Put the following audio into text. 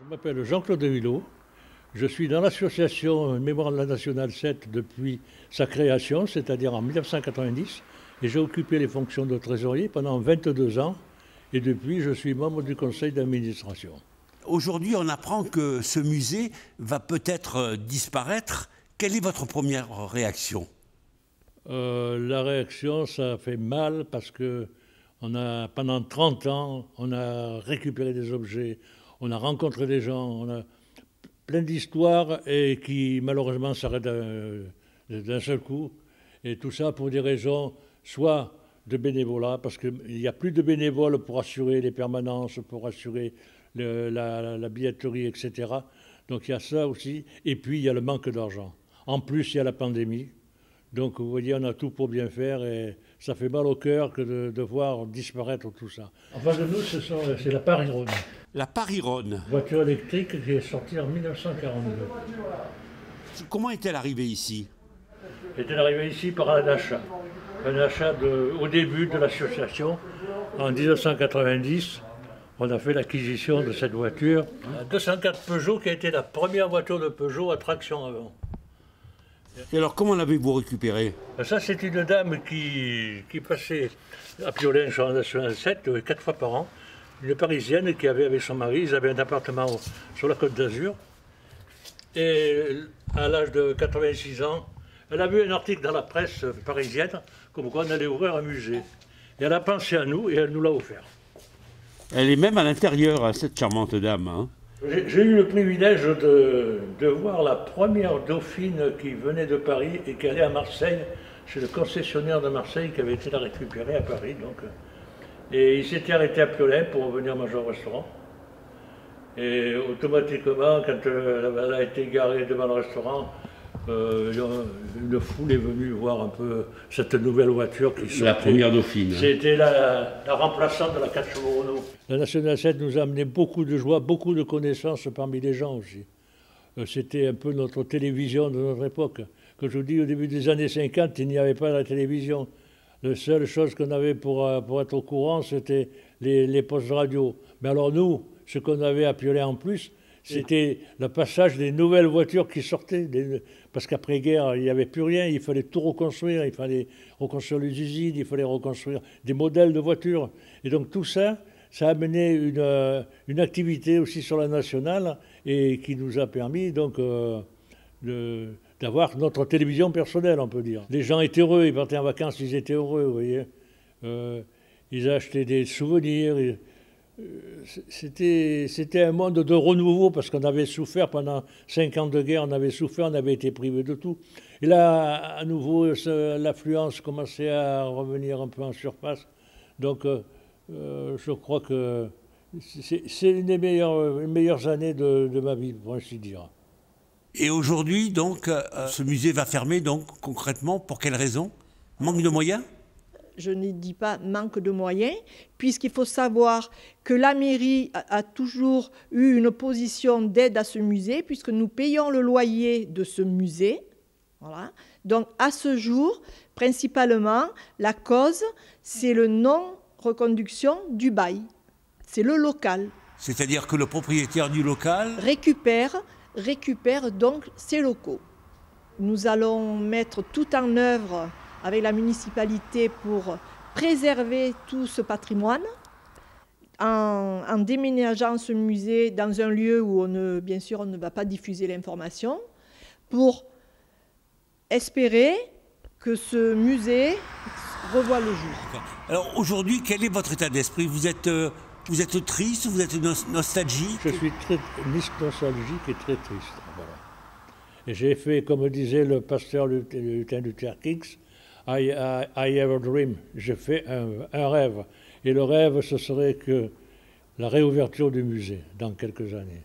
Je m'appelle Jean-Claude Hulot. Je suis dans l'association Mémoire de la Nationale 7 depuis sa création, c'est-à-dire en 1990. Et j'ai occupé les fonctions de trésorier pendant 22 ans. Et depuis, je suis membre du conseil d'administration. Aujourd'hui, on apprend que ce musée va peut-être disparaître. Quelle est votre première réaction? La réaction, ça fait mal parce que pendant 30 ans, on a récupéré des objets, on a rencontré des gens, on a plein d'histoires et qui malheureusement s'arrêtent d'un seul coup. Et tout ça pour des raisons soit de bénévolat, parce qu'il n'y a plus de bénévoles pour assurer les permanences, pour assurer la billetterie, etc. Donc il y a ça aussi. Et puis il y a le manque d'argent. En plus, il y a la pandémie. Donc vous voyez, on a tout pour bien faire et ça fait mal au cœur que de voir disparaître tout ça. En face de nous, c'est la Paris-Rhône. La Paris-Rhône. Voiture électrique qui est sortie en 1942. Comment est-elle arrivée ici? Elle est arrivée ici par un achat. Un achat au début de l'association. En 1990, on a fait l'acquisition de cette voiture. La 204 Peugeot qui a été la première voiture de Peugeot à traction avant. Et alors, comment l'avez-vous récupérée? Ça, c'est une dame qui passait à Piolin sur la Nationale 7 4 fois par an. Une Parisienne qui avait avec son mari, ils avaient un appartement sur la Côte d'Azur. Et à l'âge de 86 ans, elle a vu un article dans la presse parisienne comme quoi on allait ouvrir un musée. Et elle a pensé à nous et elle nous l'a offert. Elle est même à l'intérieur, cette charmante dame, hein. J'ai eu le privilège de voir la première dauphine qui venait de Paris et qui allait à Marseille, chez le concessionnaire de Marseille qui avait été la récupérer à Paris. Donc. Et il s'était arrêté à Piolin pour venir manger au restaurant. Et automatiquement, quand elle a été garée devant le restaurant, une foule est venue voir un peu cette nouvelle voiture qui sortait. La première dauphine. C'était la remplaçante de la 4 chevaux Renault. La Nationale 7 nous a amené beaucoup de joie, beaucoup de connaissances parmi les gens aussi. C'était un peu notre télévision de notre époque. Comme je vous dis, au début des années 50, il n'y avait pas la télévision. La seule chose qu'on avait pour être au courant, c'était les postes radio. Mais alors nous, ce qu'on avait à Piolin en plus, c'était le passage des nouvelles voitures qui sortaient. Parce qu'après-guerre, il n'y avait plus rien, il fallait tout reconstruire. Il fallait reconstruire les usines, il fallait reconstruire des modèles de voitures. Et donc tout ça, ça a amené une activité aussi sur la nationale et qui nous a permis donc d'avoir notre télévision personnelle, on peut dire. Les gens étaient heureux, ils partaient en vacances, ils étaient heureux, vous voyez. Ils achetaient des souvenirs. C'était un monde de renouveau parce qu'on avait souffert pendant 5 ans de guerre, on avait souffert, on avait été privé de tout. Et là, à nouveau, l'affluence commençait à revenir un peu en surface. Donc, je crois que c'est une des meilleures années de ma vie, pour ainsi dire. Et aujourd'hui, donc, ce musée va fermer, donc, concrètement, pour quelle raison? Manque de moyens? Je ne dis pas manque de moyens, puisqu'il faut savoir que la mairie a toujours eu une position d'aide à ce musée, puisque nous payons le loyer de ce musée. Voilà. Donc, à ce jour, principalement, la cause, c'est le non-reconduction du bail. C'est le local. C'est-à-dire que le propriétaire du local récupère donc ces locaux. Nous allons mettre tout en œuvre avec la municipalité pour préserver tout ce patrimoine en déménageant ce musée dans un lieu où bien sûr on ne va pas diffuser l'information pour espérer que ce musée revoie le jour. Alors aujourd'hui, quel est votre état d'esprit? Vous êtes triste, vous êtes nostalgique? Je suis très nostalgique et très triste. Voilà. Et j'ai fait, comme disait le pasteur Martin Luther King, I have a dream. J'ai fait un rêve. Et le rêve, ce serait que la réouverture du musée dans quelques années.